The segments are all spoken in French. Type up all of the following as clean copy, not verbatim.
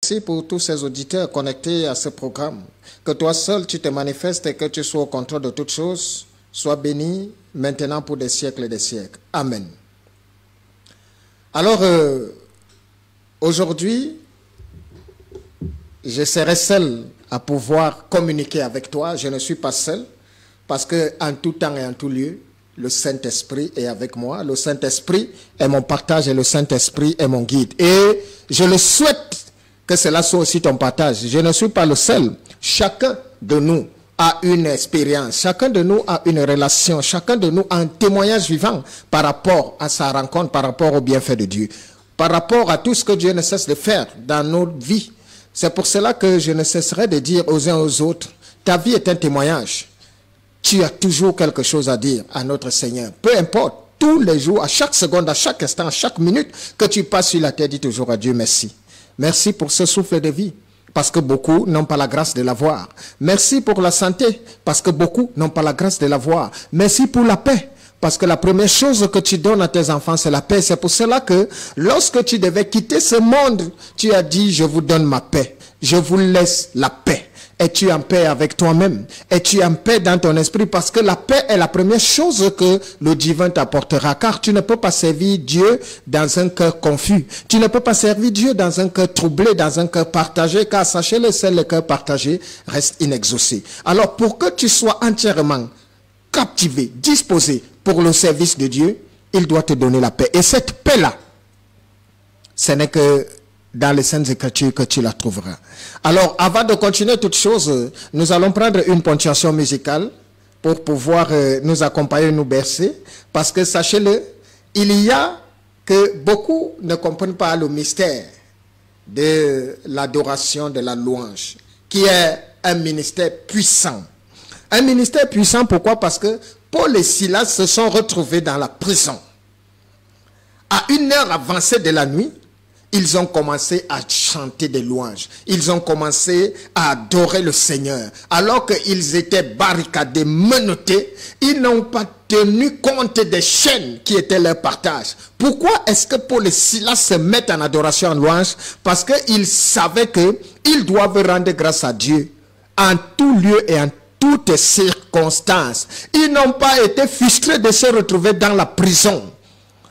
Merci pour tous ces auditeurs connectés à ce programme. Que toi seul, tu te manifestes et que tu sois au contrôle de toutes choses. Sois béni maintenant pour des siècles et des siècles. Amen. Alors, aujourd'hui, je serai seul à pouvoir communiquer avec toi. Je ne suis pas seul parce qu'en tout temps et en tout lieu, le Saint-Esprit est avec moi. Le Saint-Esprit est mon partage et le Saint-Esprit est mon guide. Et je le souhaite que cela soit aussi ton partage. Je ne suis pas le seul. Chacun de nous a une expérience. Chacun de nous a une relation. Chacun de nous a un témoignage vivant par rapport à sa rencontre, par rapport au bienfait de Dieu, par rapport à tout ce que Dieu ne cesse de faire dans nos vies. C'est pour cela que je ne cesserai de dire aux uns aux autres, ta vie est un témoignage. Tu as toujours quelque chose à dire à notre Seigneur. Peu importe, tous les jours, à chaque seconde, à chaque instant, à chaque minute que tu passes sur la terre, dis toujours à Dieu merci. Merci pour ce souffle de vie, parce que beaucoup n'ont pas la grâce de l'avoir. Merci pour la santé, parce que beaucoup n'ont pas la grâce de l'avoir. Merci pour la paix, parce que la première chose que tu donnes à tes enfants, c'est la paix. C'est pour cela que lorsque tu devais quitter ce monde, tu as dit, je vous donne ma paix. Je vous laisse la paix. Es-tu en paix avec toi-même? Es-tu en paix dans ton esprit? Parce que la paix est la première chose que le divin t'apportera. Car tu ne peux pas servir Dieu dans un cœur confus. Tu ne peux pas servir Dieu dans un cœur troublé, dans un cœur partagé. Car sachez-le, seul le cœur partagé reste inexaucé. Alors pour que tu sois entièrement captivé, disposé pour le service de Dieu, il doit te donner la paix. Et cette paix-là, ce n'est que dans les Saintes Écritures que tu la trouveras. Alors, avant de continuer toute chose, nous allons prendre une ponctuation musicale pour pouvoir nous accompagner, nous bercer. Parce que, sachez-le, il y a que beaucoup ne comprennent pas le mystère de l'adoration, de la louange, qui est un ministère puissant. Un ministère puissant, pourquoi? Parce que Paul et Silas se sont retrouvés dans la prison. À une heure avancée de la nuit, ils ont commencé à chanter des louanges. Ils ont commencé à adorer le Seigneur. Alors qu'ils étaient barricadés, menottés, ils n'ont pas tenu compte des chaînes qui étaient leur partage. Pourquoi est-ce que Paul et Silas se mettent en adoration, en louange? Parce qu'ils savaient qu'ils doivent rendre grâce à Dieu en tout lieu et en toutes circonstances. Ils n'ont pas été frustrés de se retrouver dans la prison.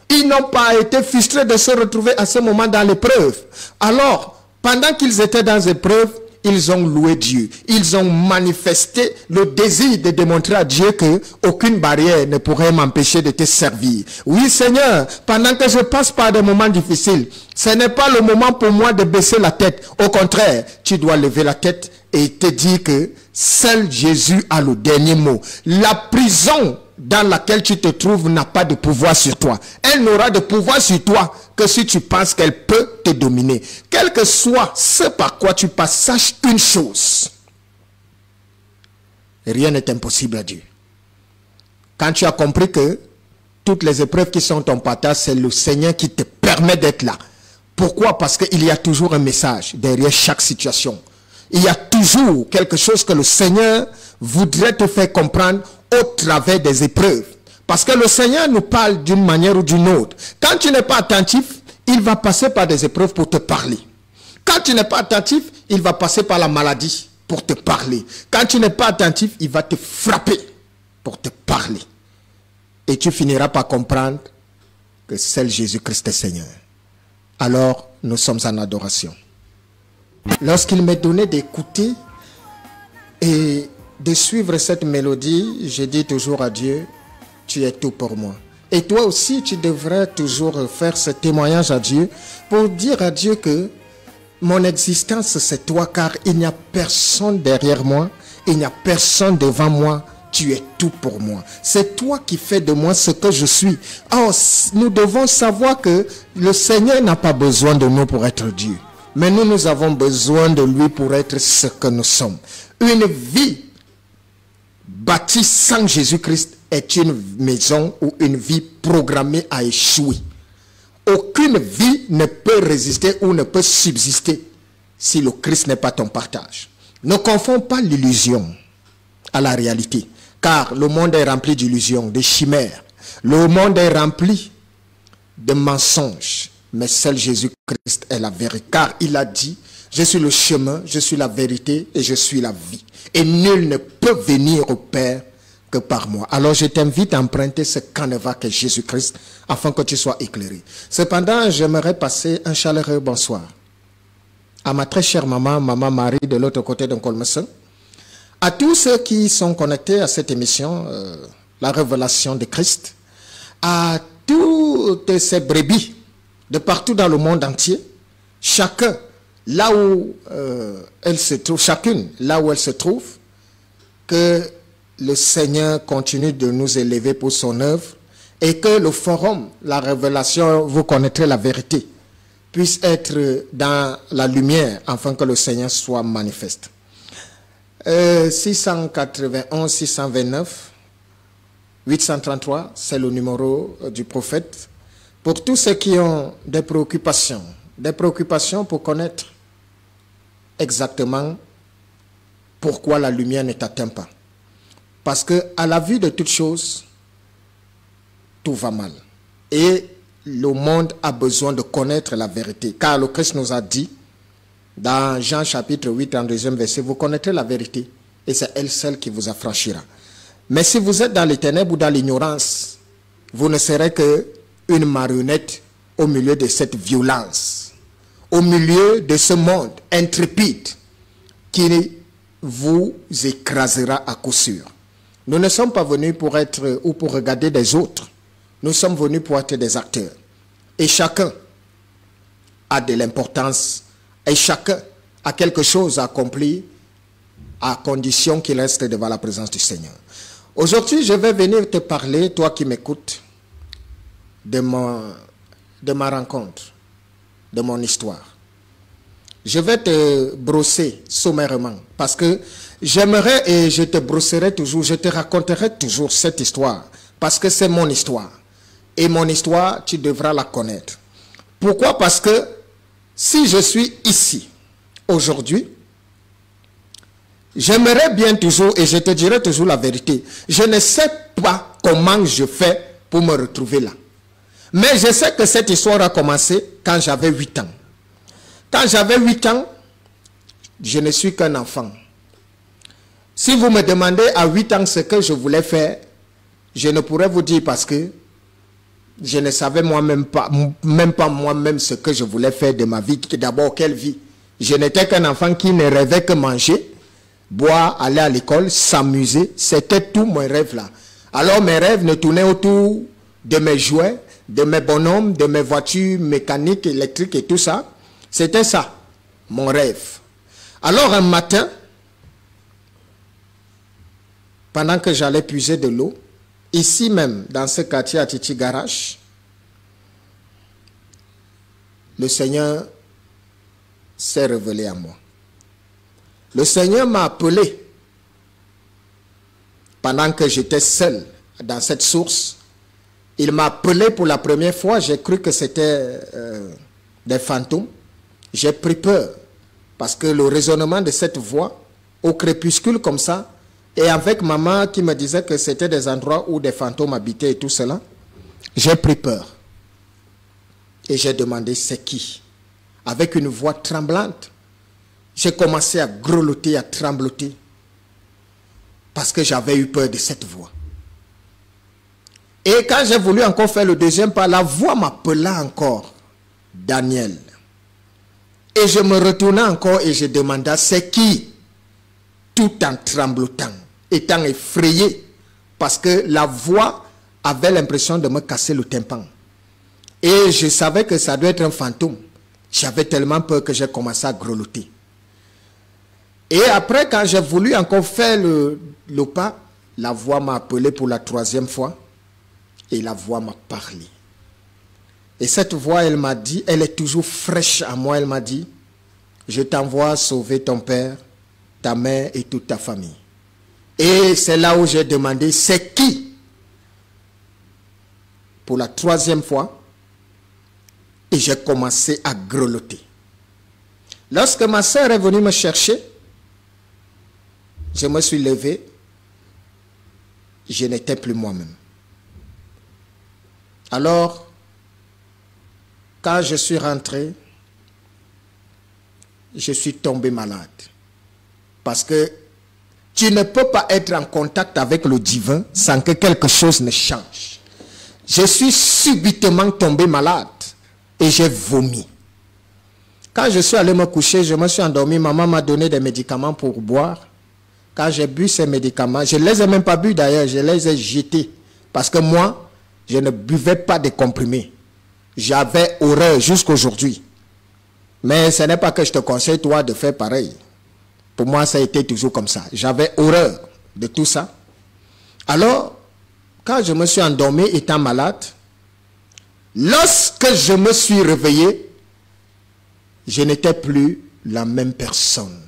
Ils n'ont pas été frustrés de se retrouver à ce moment dans l'épreuve. Alors, pendant qu'ils étaient dans l'épreuve, ils ont loué Dieu. Ils ont manifesté le désir de démontrer à Dieu qu'aucune barrière ne pourrait m'empêcher de te servir. Oui, Seigneur, pendant que je passe par des moments difficiles, ce n'est pas le moment pour moi de baisser la tête. Au contraire, tu dois lever la tête et te dire que seul Jésus a le dernier mot. La prison dans laquelle tu te trouves n'a pas de pouvoir sur toi. Elle n'aura de pouvoir sur toi que si tu penses qu'elle peut te dominer. Quel que soit ce par quoi tu passes, sache une chose. Rien n'est impossible à Dieu. Quand tu as compris que toutes les épreuves qui sont ton partage, c'est le Seigneur qui te permet d'être là. Pourquoi? Parce qu'il y a toujours un message derrière chaque situation. Il y a toujours quelque chose que le Seigneur voudrait te faire comprendre au travers des épreuves. Parce que le Seigneur nous parle d'une manière ou d'une autre. Quand tu n'es pas attentif, il va passer par des épreuves pour te parler. Quand tu n'es pas attentif, il va passer par la maladie pour te parler. Quand tu n'es pas attentif, il va te frapper pour te parler. Et tu finiras par comprendre que seul Jésus-Christ est Seigneur. Alors, nous sommes en adoration. Lorsqu'il m'est donné d'écouter et de suivre cette mélodie, je dis toujours à Dieu, tu es tout pour moi. Et toi aussi, tu devrais toujours faire ce témoignage à Dieu pour dire à Dieu que mon existence, c'est toi, car il n'y a personne derrière moi, il n'y a personne devant moi. Tu es tout pour moi. C'est toi qui fais de moi ce que je suis. Or, nous devons savoir que le Seigneur n'a pas besoin de nous pour être Dieu. Mais nous avons besoin de lui pour être ce que nous sommes. Une vie bâtie sans Jésus-Christ est une maison ou une vie programmée à échouer. Aucune vie ne peut résister ou ne peut subsister si le Christ n'est pas ton partage. Ne confonds pas l'illusion à la réalité. Car le monde est rempli d'illusions, de chimères. Le monde est rempli de mensonges. Mais seul Jésus-Christ est la vérité. Car il a dit, Je suis le chemin, je suis la vérité et je suis la vie. Et nul ne peut venir au Père que par moi. Alors je t'invite à emprunter ce canevas qu'est Jésus-Christ afin que tu sois éclairé. Cependant, j'aimerais passer un chaleureux bonsoir à ma très chère maman, maman Marie de l'autre côté d'un Colmessin, à tous ceux qui sont connectés à cette émission, la révélation de Christ, à toutes ces brebis de partout dans le monde entier, chacun là où elle se trouve, chacune là où elle se trouve, que le Seigneur continue de nous élever pour son œuvre et que le forum, la révélation, vous connaîtrez la vérité, puisse être dans la lumière afin que le Seigneur soit manifeste. 691, 629, 833, c'est le numéro du prophète. Pour tous ceux qui ont des préoccupations pour connaître exactement pourquoi la lumière ne t'atteint pas. Parce qu'à la vue de toutes choses, tout va mal. Et le monde a besoin de connaître la vérité. Car le Christ nous a dit, dans Jean chapitre 8, en deuxième verset, vous connaîtrez la vérité et c'est elle seule qui vous affranchira. Mais si vous êtes dans les ténèbres ou dans l'ignorance, vous ne serez qu'une marionnette au milieu de cette violence, au milieu de ce monde intrépide qui vous écrasera à coup sûr. Nous ne sommes pas venus pour être ou pour regarder des autres. Nous sommes venus pour être des acteurs. Et chacun a de l'importance et chacun a quelque chose à accomplir à condition qu'il reste devant la présence du Seigneur. Aujourd'hui, je vais venir te parler, toi qui m'écoutes, de ma rencontre, de mon histoire. Je vais te brosser sommairement parce que j'aimerais et je te brosserai toujours, je te raconterai toujours cette histoire parce que c'est mon histoire. Et mon histoire, tu devras la connaître. Pourquoi? Parce que si je suis ici aujourd'hui, j'aimerais bien toujours, et je te dirai toujours la vérité, je ne sais pas comment je fais pour me retrouver là. Mais je sais que cette histoire a commencé quand j'avais 8 ans. Quand j'avais 8 ans, je ne suis qu'un enfant. Si vous me demandez à 8 ans ce que je voulais faire, je ne pourrais vous dire parce que je ne savais même pas moi-même ce que je voulais faire de ma vie. D'abord, quelle vie? Je n'étais qu'un enfant qui ne rêvait que manger, boire, aller à l'école, s'amuser. C'était tout mon rêve là. Alors mes rêves ne tournaient autour de mes jouets, de mes bonhommes, de mes voitures mécaniques, électriques et tout ça. C'était ça, mon rêve. Alors un matin, pendant que j'allais puiser de l'eau, ici même, dans ce quartier à Titi Garage, le Seigneur s'est révélé à moi. Le Seigneur m'a appelé pendant que j'étais seul dans cette source. Il m'a appelé pour la première fois. J'ai cru que c'était des fantômes. J'ai pris peur parce que le raisonnement de cette voix au crépuscule comme ça, et avec maman qui me disait que c'était des endroits où des fantômes habitaient et tout cela, j'ai pris peur. Et j'ai demandé c'est qui? Avec une voix tremblante, j'ai commencé à grelotter, à trembloter, parce que j'avais eu peur de cette voix. Et quand j'ai voulu encore faire le deuxième pas, la voix m'appela encore, Daniel. Et je me retournais encore et je demandais c'est qui? Tout en tremblotant, étant effrayé, parce que la voix avait l'impression de me casser le tympan. Et je savais que ça doit être un fantôme. J'avais tellement peur que j'ai commencé à grelotter. Et après, quand j'ai voulu encore faire le pas, la voix m'a appelé pour la 3e fois et la voix m'a parlé. Et cette voix, elle m'a dit, elle est toujours fraîche à moi, elle m'a dit, je t'envoie sauver ton père, ta mère et toute ta famille. Et c'est là où j'ai demandé, c'est qui? Pour la 3e fois, et j'ai commencé à grelotter. Lorsque ma soeur est venue me chercher, je me suis levé, je n'étais plus moi-même. Alors, quand je suis rentré, je suis tombé malade. Parce que tu ne peux pas être en contact avec le divin sans que quelque chose ne change. Je suis subitement tombé malade et j'ai vomi. Quand je suis allé me coucher, je me suis endormi. Maman m'a donné des médicaments pour boire. Quand j'ai bu ces médicaments, je ne les ai même pas bu d'ailleurs, je les ai jetés. Parce que moi, je ne buvais pas de comprimés. J'avais horreur jusqu'aujourd'hui. Mais ce n'est pas que je te conseille, toi, de faire pareil. Pour moi, ça a été toujours comme ça. J'avais horreur de tout ça. Alors, quand je me suis endormi étant malade, lorsque je me suis réveillé, je n'étais plus la même personne.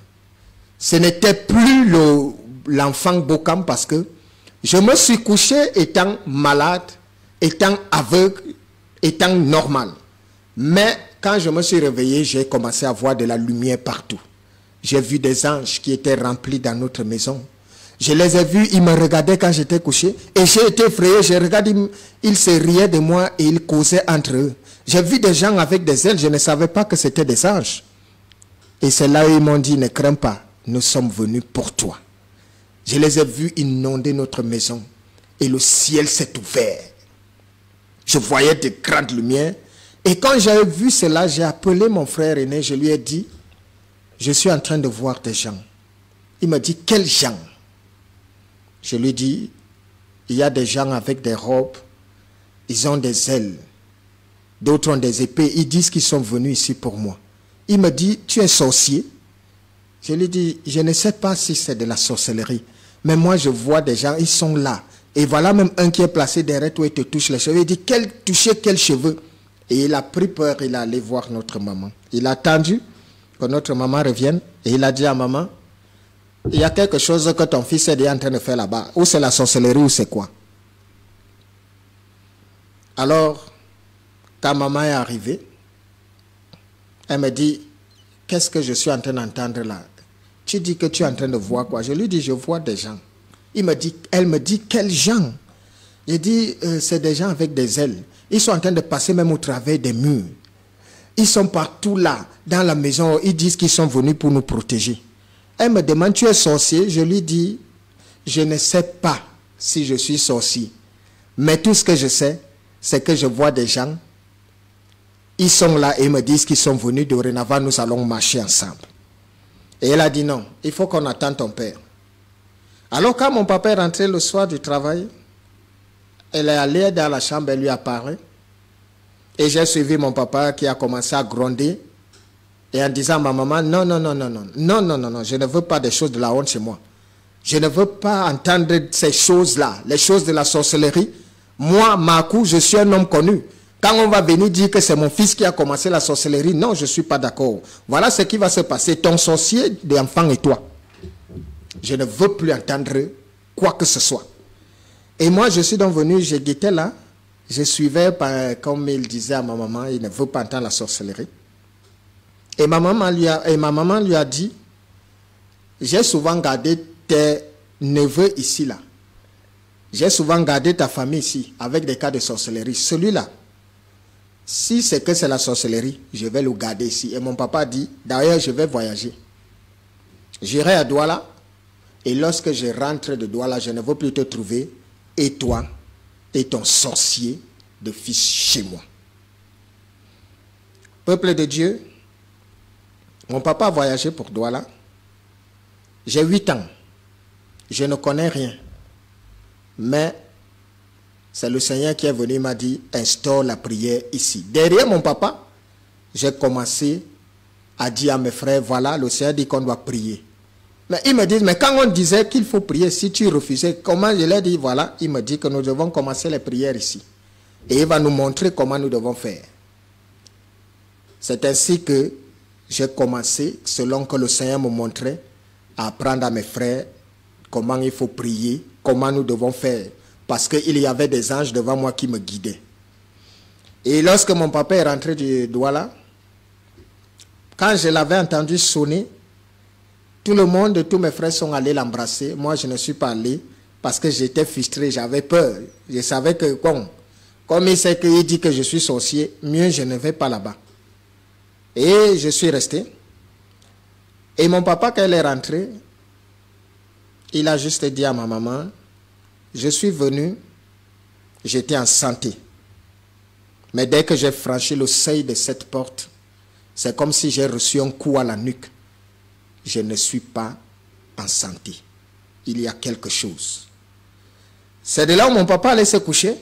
Ce n'était plus l'enfant Bokam parce que je me suis couché étant malade, étant aveugle, étant normal. Mais quand je me suis réveillé, j'ai commencé à voir de la lumière partout. J'ai vu des anges qui étaient remplis dans notre maison. Je les ai vus, ils me regardaient quand j'étais couché. Et j'ai été effrayé, j'ai regardé, ils se riaient de moi et ils causaient entre eux. J'ai vu des gens avec des ailes, je ne savais pas que c'était des anges. Et c'est là où ils m'ont dit, ne crains pas, nous sommes venus pour toi. Je les ai vus inonder notre maison. Et le ciel s'est ouvert. Je voyais de grandes lumières. Et quand j'ai vu cela, j'ai appelé mon frère aîné, je lui ai dit, je suis en train de voir des gens. Il m'a dit, quels gens? Je lui ai dit, il y a des gens avec des robes, ils ont des ailes, d'autres ont des épées, ils disent qu'ils sont venus ici pour moi. Il me dit, tu es sorcier? Je lui ai dit, je ne sais pas si c'est de la sorcellerie, mais moi je vois des gens, ils sont là. Et voilà même un qui est placé derrière toi et te touche les cheveux. Il dit, toucher quels cheveux? Et il a pris peur, il est allé voir notre maman. Il a attendu que notre maman revienne et il a dit à maman, il y a quelque chose que ton fils est en train de faire là-bas. Ou c'est la sorcellerie ou c'est quoi? Alors, quand maman est arrivée, elle me dit, qu'est-ce que je suis en train d'entendre là? Tu dis que tu es en train de voir quoi? Je lui dis, je vois des gens. Elle me dit, quels gens? J'ai dit, c'est des gens avec des ailes. Ils sont en train de passer même au travers des murs. Ils sont partout là, dans la maison. Ils disent qu'ils sont venus pour nous protéger. Elle me demande, tu es sorcier? Je lui dis, je ne sais pas si je suis sorcier. Mais tout ce que je sais, c'est que je vois des gens. Ils sont là et ils me disent qu'ils sont venus. Dorénavant, nous allons marcher ensemble. Et elle a dit non, il faut qu'on attende ton père. Alors quand mon papa est rentré le soir du travail, elle est allée dans la chambre, elle lui a parlé. Et j'ai suivi mon papa qui a commencé à gronder. Et en disant à ma maman, non, je ne veux pas des choses de la honte chez moi. Je ne veux pas entendre ces choses-là, les choses de la sorcellerie. Moi, Makou, je suis un homme connu. Quand on va venir dire que c'est mon fils qui a commencé la sorcellerie, non, je ne suis pas d'accord. Voilà ce qui va se passer. Ton sorcier d'enfant et toi. Je ne veux plus entendre quoi que ce soit. Et moi, je suis donc venu, je guettais là. Je suivais, comme il disait à ma maman, il ne veut pas entendre la sorcellerie. Et ma maman lui a dit, j'ai souvent gardé tes neveux ici, là. J'ai souvent gardé ta famille ici, avec des cas de sorcellerie. Celui-là, si c'est que c'est la sorcellerie, je vais le garder ici. Et mon papa dit, d'ailleurs, je vais voyager. J'irai à Douala, et lorsque je rentre de Douala, je ne veux plus te trouver, et toi, et ton sorcier de fils chez moi. Peuple de Dieu, mon papa a voyagé pour Douala. J'ai 8 ans. Je ne connais rien. Mais c'est le Seigneur qui est venu et m'a dit, instaure la prière ici. Derrière mon papa, j'ai commencé à dire à mes frères, voilà, le Seigneur dit qu'on doit prier. Mais ils me disent, mais quand on disait qu'il faut prier, si tu refusais, comment? Je leur dis, voilà, il me dit que nous devons commencer les prières ici. Et il va nous montrer comment nous devons faire. C'est ainsi que j'ai commencé, selon que le Seigneur me montrait, à apprendre à mes frères comment il faut prier, comment nous devons faire. Parce qu'il y avait des anges devant moi qui me guidaient. Et lorsque mon papa est rentré du Douala, quand je l'avais entendu sonner, tout le monde, tous mes frères sont allés l'embrasser. Moi, je ne suis pas allé parce que j'étais frustré, j'avais peur. Je savais que, bon, comme il sait qu'il dit que je suis sorcier, mieux je ne vais pas là-bas. Et je suis resté. Et mon papa, quand il est rentré, il a juste dit à ma maman, je suis venu, j'étais en santé. Mais dès que j'ai franchi le seuil de cette porte, c'est comme si j'ai reçu un coup à la nuque. Je ne suis pas en santé. Il y a quelque chose. C'est de là où mon papa allait se coucher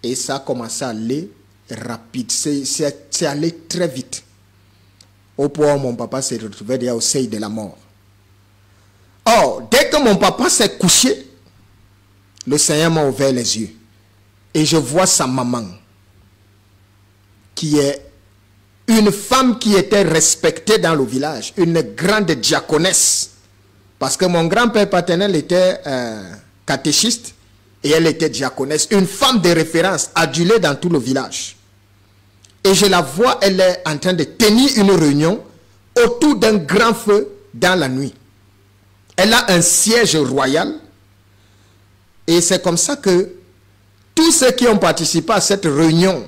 et ça a commencé à aller rapide. C'est allé très vite. Au point où mon papa s'est retrouvé déjà au seuil de la mort. Or, dès que mon papa s'est couché, le Seigneur m'a ouvert les yeux. Et je vois sa maman, qui est une femme qui était respectée dans le village, une grande diaconesse. Parce que mon grand-père paternel était catéchiste et elle était diaconesse, une femme de référence, adulée dans tout le village. Et je la vois, elle est en train de tenir une réunion autour d'un grand feu dans la nuit. Elle a un siège royal et c'est comme ça que tous ceux qui ont participé à cette réunion,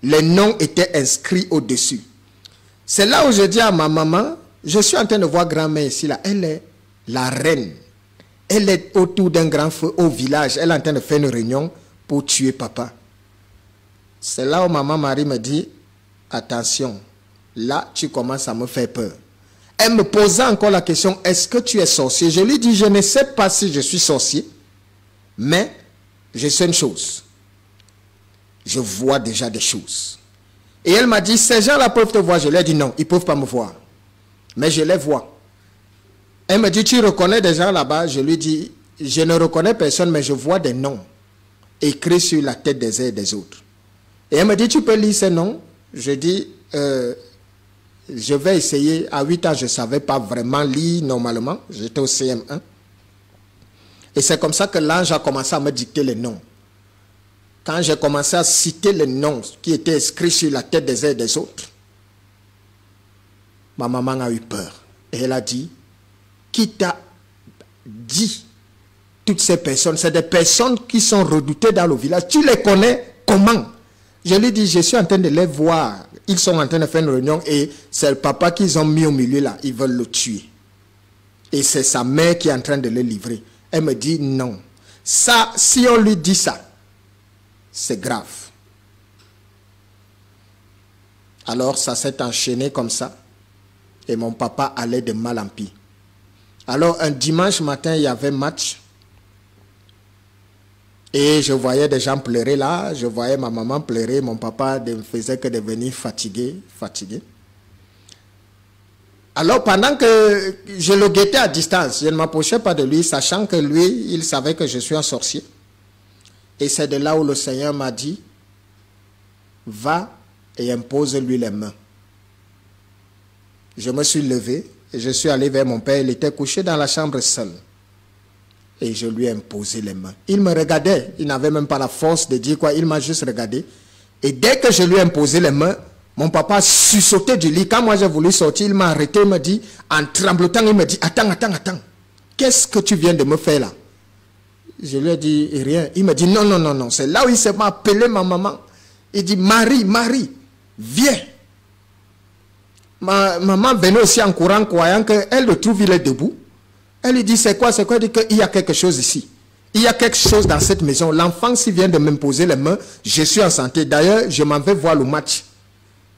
les noms étaient inscrits au-dessus. C'est là où je dis à ma maman, je suis en train de voir grand-mère ici, là, elle est la reine. Elle est autour d'un grand feu au village, elle est en train de faire une réunion pour tuer papa. C'est là où maman Marie me dit, attention, là tu commences à me faire peur. Elle me posa encore la question, est-ce que tu es sorcier? Je lui dis, je ne sais pas si je suis sorcier, mais je sais une chose. Je vois déjà des choses. Et elle m'a dit, ces gens-là peuvent te voir. Je lui ai dit, non, ils ne peuvent pas me voir. Mais je les vois. Elle me dit, tu reconnais des gens là-bas? Je lui dis, je ne reconnais personne, mais je vois des noms écrits sur la tête des uns et des autres. Et elle me dit, tu peux lire ces noms? Je dis, je vais essayer. À 8 ans, je ne savais pas vraiment lire normalement. J'étais au CM1. Et c'est comme ça que l'ange a commencé à me dicter les noms. Quand j'ai commencé à citer les noms qui étaient inscrits sur la tête des uns et des autres, ma maman a eu peur. Et elle a dit, qui t'a dit toutes ces personnes? C'est des personnes qui sont redoutées dans le village. Tu les connais comment? Je lui ai dit, je suis en train de les voir. Ils sont en train de faire une réunion et c'est le papa qu'ils ont mis au milieu là. Ils veulent le tuer. Et c'est sa mère qui est en train de le livrer. Elle me dit, non. Ça, si on lui dit ça, c'est grave. Alors ça s'est enchaîné comme ça. Et mon papa allait de mal en pis. Alors un dimanche matin, il y avait match. Et je voyais des gens pleurer là. Je voyais ma maman pleurer. Mon papa ne faisait que devenir fatigué. Alors pendant que je le guettais à distance, je ne m'approchais pas de lui, sachant que lui, il savait que je suis un sorcier. Et c'est de là où le Seigneur m'a dit, va et impose-lui les mains. Je me suis levé et je suis allé vers mon père. Il était couché dans la chambre seul. Et je lui ai imposé les mains. Il me regardait. Il n'avait même pas la force de dire quoi. Il m'a juste regardé. Et dès que je lui ai imposé les mains, mon papa a sursauté du lit. Quand moi j'ai voulu sortir, il m'a arrêté. Il me dit, en tremblotant, il me dit, attends. Qu'est-ce que tu viens de me faire là? Je lui ai dit rien. Il me dit non. C'est là où il s'est appelé ma maman. Il dit, Marie, viens. Ma maman venait aussi en courant, croyant qu'elle le trouve, il est debout. Elle lui dit, c'est quoi? Il dit qu'il y a quelque chose ici. Il y a quelque chose dans cette maison. L'enfant, s'il vient de m'imposer les mains, je suis en santé. D'ailleurs, je m'en vais voir le match.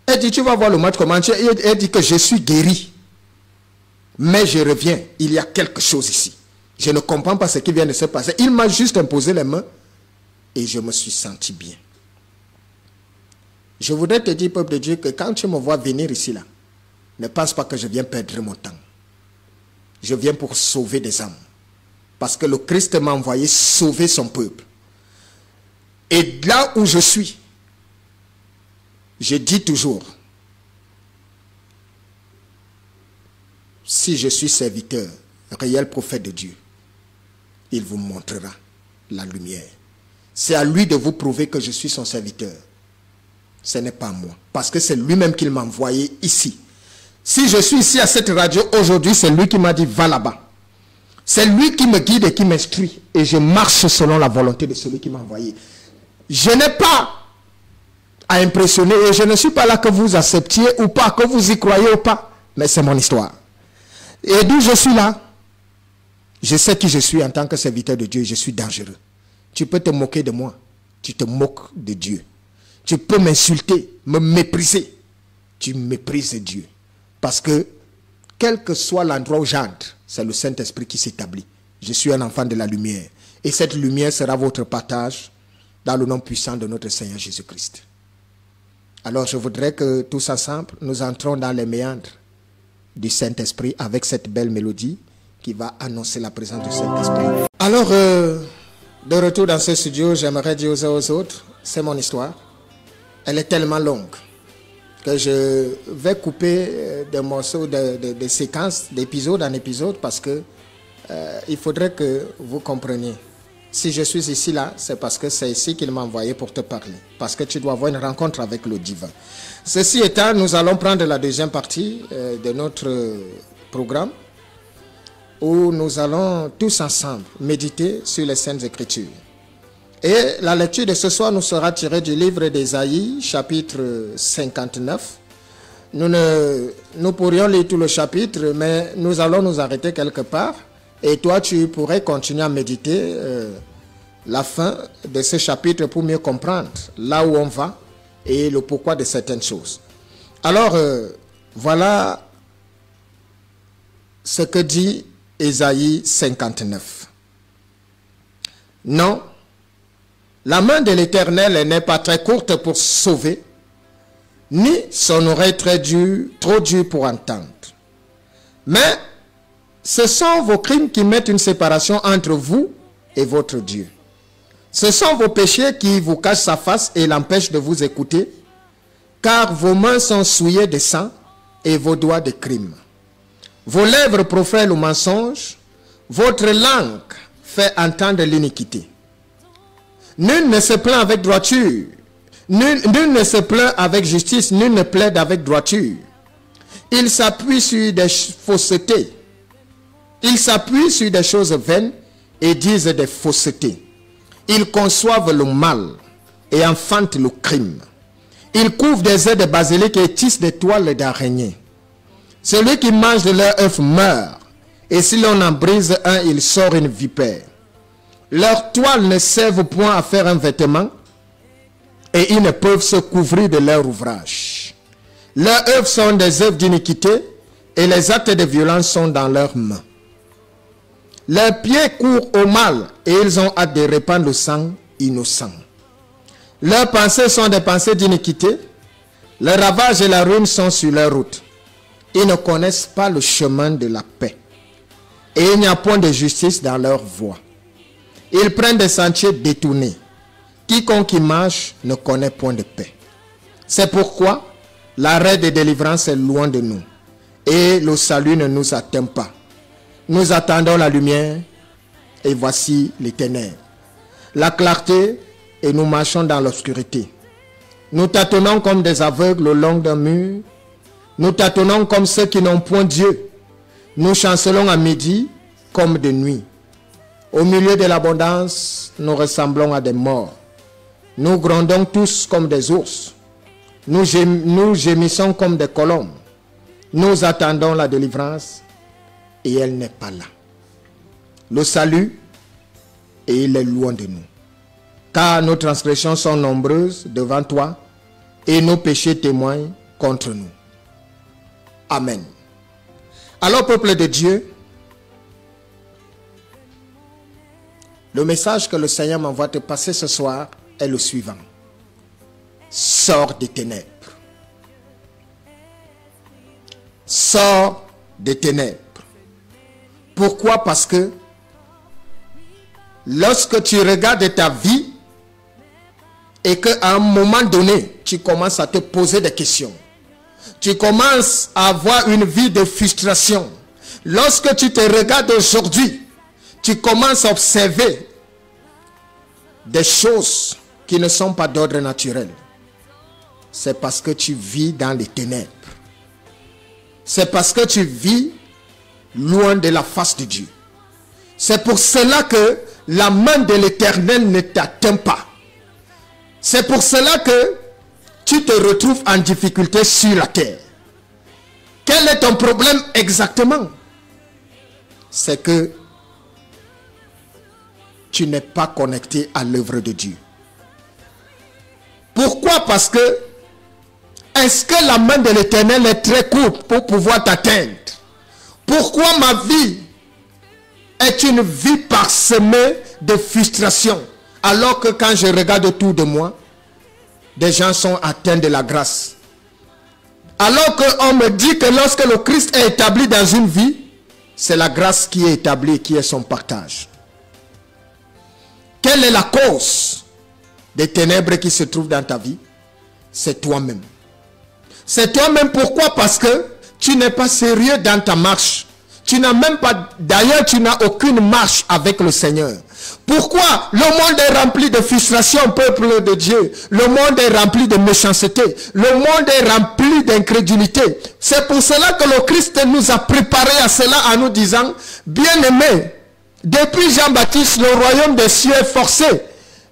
Elle dit, tu vas voir le match comment? Elle dit que je suis guéri. Mais je reviens. Il y a quelque chose ici. Je ne comprends pas ce qui vient de se passer. Il m'a juste imposé les mains et je me suis senti bien. Je voudrais te dire, peuple de Dieu, que quand tu me vois venir ici, là, ne pense pas que je viens perdre mon temps. Je viens pour sauver des âmes. Parce que le Christ m'a envoyé sauver son peuple. Et là où je suis, je dis toujours, si je suis serviteur, réel prophète de Dieu, il vous montrera la lumière. C'est à lui de vous prouver que je suis son serviteur. Ce n'est pas moi. Parce que c'est lui-même qui m'a envoyé ici. Si je suis ici à cette radio aujourd'hui, c'est lui qui m'a dit va là-bas. C'est lui qui me guide et qui m'instruit. Et je marche selon la volonté de celui qui m'a envoyé. Je n'ai pas à impressionner et je ne suis pas là que vous acceptiez ou pas, que vous y croyez ou pas. Mais c'est mon histoire. Et d'où je suis là, je sais qui je suis en tant que serviteur de Dieu, je suis dangereux. Tu peux te moquer de moi, tu te moques de Dieu. Tu peux m'insulter, me mépriser, tu méprises Dieu. Parce que, quel que soit l'endroit où j'entre, c'est le Saint-Esprit qui s'établit. Je suis un enfant de la lumière. Et cette lumière sera votre partage dans le nom puissant de notre Seigneur Jésus-Christ. Alors je voudrais que tous ensemble, nous entrons dans les méandres du Saint-Esprit avec cette belle mélodie qui va annoncer la présence du Saint-Esprit. Alors, de retour dans ce studio, j'aimerais dire aux autres, c'est mon histoire. Elle est tellement longue que je vais couper des morceaux, des séquences, d'épisode en épisode, parce que il faudrait que vous compreniez. Si je suis ici là, c'est parce que c'est ici qu'il m'a envoyé pour te parler. Parce que tu dois avoir une rencontre avec le divin. Ceci étant, nous allons prendre la deuxième partie de notre programme, où nous allons tous ensemble méditer sur les Saintes Écritures. Et la lecture de ce soir nous sera tirée du livre d'Ésaïe, chapitre 59. Nous pourrions lire tout le chapitre, mais nous allons nous arrêter quelque part. Et toi, tu pourrais continuer à méditer la fin de ce chapitre pour mieux comprendre là où on va et le pourquoi de certaines choses. Alors, voilà ce que dit Ésaïe 59. Non, la main de l'Éternel n'est pas très courte pour sauver, ni son oreille trop dure pour entendre. Mais ce sont vos crimes qui mettent une séparation entre vous et votre Dieu. Ce sont vos péchés qui vous cachent sa face et l'empêchent de vous écouter, car vos mains sont souillées de sang et vos doigts de crime. Vos lèvres profèrent le mensonge, votre langue fait entendre l'iniquité. Nul ne se plaint avec droiture, nul ne se plaint avec justice, nul ne plaide avec droiture. Il s'appuie sur des faussetés. Ils s'appuient sur des choses vaines et disent des faussetés. Ils conçoivent le mal et enfantent le crime. Ils couvrent des œufs de basilic et tissent des toiles d'araignée. Celui qui mange de leur œuf meurt, et si l'on en brise un, il sort une vipère. Leurs toiles ne servent point à faire un vêtement, et ils ne peuvent se couvrir de leur ouvrage. Leurs œuvres sont des œuvres d'iniquité, et les actes de violence sont dans leurs mains. Leurs pieds courent au mal et ils ont hâte de répandre le sang innocent. Leurs pensées sont des pensées d'iniquité. Le ravage et la ruine sont sur leur route. Ils ne connaissent pas le chemin de la paix. Et il n'y a point de justice dans leur voie. Ils prennent des sentiers détournés. Quiconque y marche ne connaît point de paix. C'est pourquoi l'arrêt de délivrance est loin de nous. Et le salut ne nous atteint pas. Nous attendons la lumière, et voici les ténèbres. La clarté, et nous marchons dans l'obscurité. Nous tâtonnons comme des aveugles le long d'un mur. Nous tâtonnons comme ceux qui n'ont point Dieu. Nous chancelons à midi comme de nuit. Au milieu de l'abondance, nous ressemblons à des morts. Nous grondons tous comme des ours. Nous gémissons comme des colombes. Nous attendons la délivrance, et elle n'est pas là. Le salut, et il est loin de nous. Car nos transgressions sont nombreuses devant toi, et nos péchés témoignent contre nous. Amen. Alors, peuple de Dieu, le message que le Seigneur m'envoie te passer ce soir est le suivant. Sors des ténèbres. Sors des ténèbres. Pourquoi? Parce que lorsque tu regardes ta vie et qu'à un moment donné, tu commences à te poser des questions, tu commences à avoir une vie de frustration. Lorsque tu te regardes aujourd'hui, tu commences à observer des choses qui ne sont pas d'ordre naturel. C'est parce que tu vis dans les ténèbres. C'est parce que tu vis loin de la face de Dieu. C'est pour cela que la main de l'Éternel ne t'atteint pas. C'est pour cela que tu te retrouves en difficulté sur la terre. Quel est ton problème exactement? c'est que tu n'es pas connecté à l'œuvre de Dieu. Pourquoi? Parce que est-ce que la main de l'Éternel est très courte pour pouvoir t'atteindre? Pourquoi ma vie est une vie parsemée de frustration, alors que quand je regarde autour de moi, des gens sont atteints de la grâce? Alors qu'on me dit que lorsque le Christ est établi dans une vie, c'est la grâce qui est établie, qui est son partage. Quelle est la cause des ténèbres qui se trouvent dans ta vie? C'est toi-même. C'est toi-même. Pourquoi? Parce que tu n'es pas sérieux dans ta marche. Tu n'as même pas, d'ailleurs tu n'as aucune marche avec le Seigneur. Pourquoi? Le monde est rempli de frustration, peuple de Dieu. Le monde est rempli de méchanceté. Le monde est rempli d'incrédulité. C'est pour cela que le Christ nous a préparé à cela en nous disant, bien-aimés, depuis Jean-Baptiste, le royaume des cieux est forcé.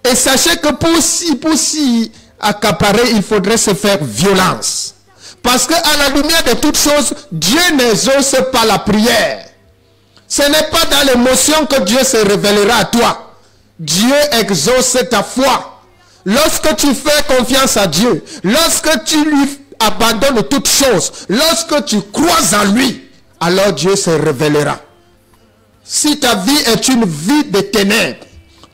Et sachez que pour s'y accaparer, il faudrait se faire violence. Parce qu'à la lumière de toutes choses, Dieu n'exauce pas la prière. Ce n'est pas dans l'émotion que Dieu se révélera à toi. Dieu exauce ta foi. Lorsque tu fais confiance à Dieu, lorsque tu lui abandonnes toutes choses, lorsque tu crois en lui, alors Dieu se révélera. Si ta vie est une vie de ténèbres,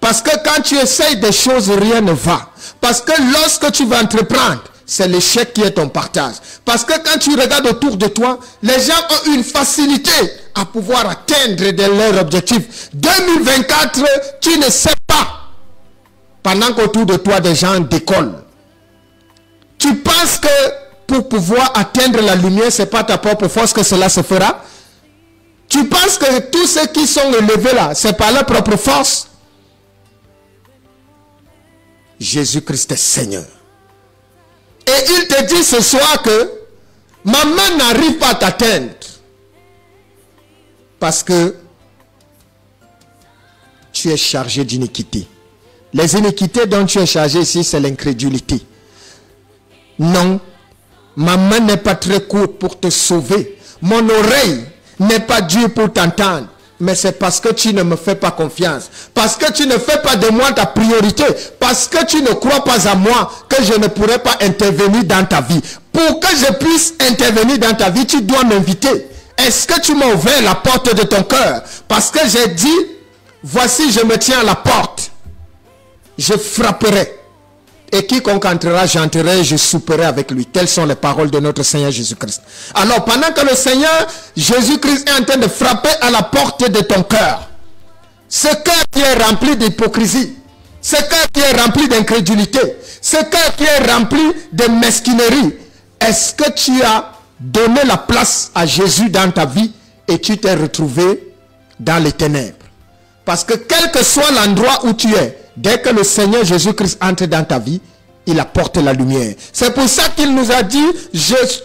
parce que quand tu essayes des choses, rien ne va. Parce que lorsque tu vas entreprendre, c'est l'échec qui est ton partage. Parce que quand tu regardes autour de toi, les gens ont une facilité à pouvoir atteindre leur objectif. 2024, tu ne sais pas. Pendant qu'autour de toi, des gens décollent. Tu penses que pour pouvoir atteindre la lumière, ce n'est pas ta propre force que cela se fera? Tu penses que tous ceux qui sont élevés là, c'est par leur propre force? Jésus-Christ est Seigneur. Et il te dit ce soir que ma main n'arrive pas à t'atteindre. Parce que tu es chargé d'iniquité. Les iniquités dont tu es chargé ici, c'est l'incrédulité. Non, ma main n'est pas très courte pour te sauver. Mon oreille n'est pas dure pour t'entendre. Mais c'est parce que tu ne me fais pas confiance. Parce que tu ne fais pas de moi ta priorité. Parce que tu ne crois pas à moi que je ne pourrai pas intervenir dans ta vie. Pour que je puisse intervenir dans ta vie, tu dois m'inviter. Est-ce que tu m'as ouvert la porte de ton cœur? Parce que j'ai dit, voici je me tiens à la porte. Je frapperai. Et quiconque entrera, j'entrerai et je souperai avec lui. Telles sont les paroles de notre Seigneur Jésus-Christ. Alors, pendant que le Seigneur Jésus-Christ est en train de frapper à la porte de ton cœur, ce cœur qui est rempli d'hypocrisie, ce cœur qui est rempli d'incrédulité, ce cœur qui est rempli de mesquinerie, est-ce que tu as donné la place à Jésus dans ta vie et tu t'es retrouvé dans les ténèbres? Parce que quel que soit l'endroit où tu es, dès que le Seigneur Jésus-Christ entre dans ta vie, il apporte la lumière. C'est pour ça qu'il nous a dit,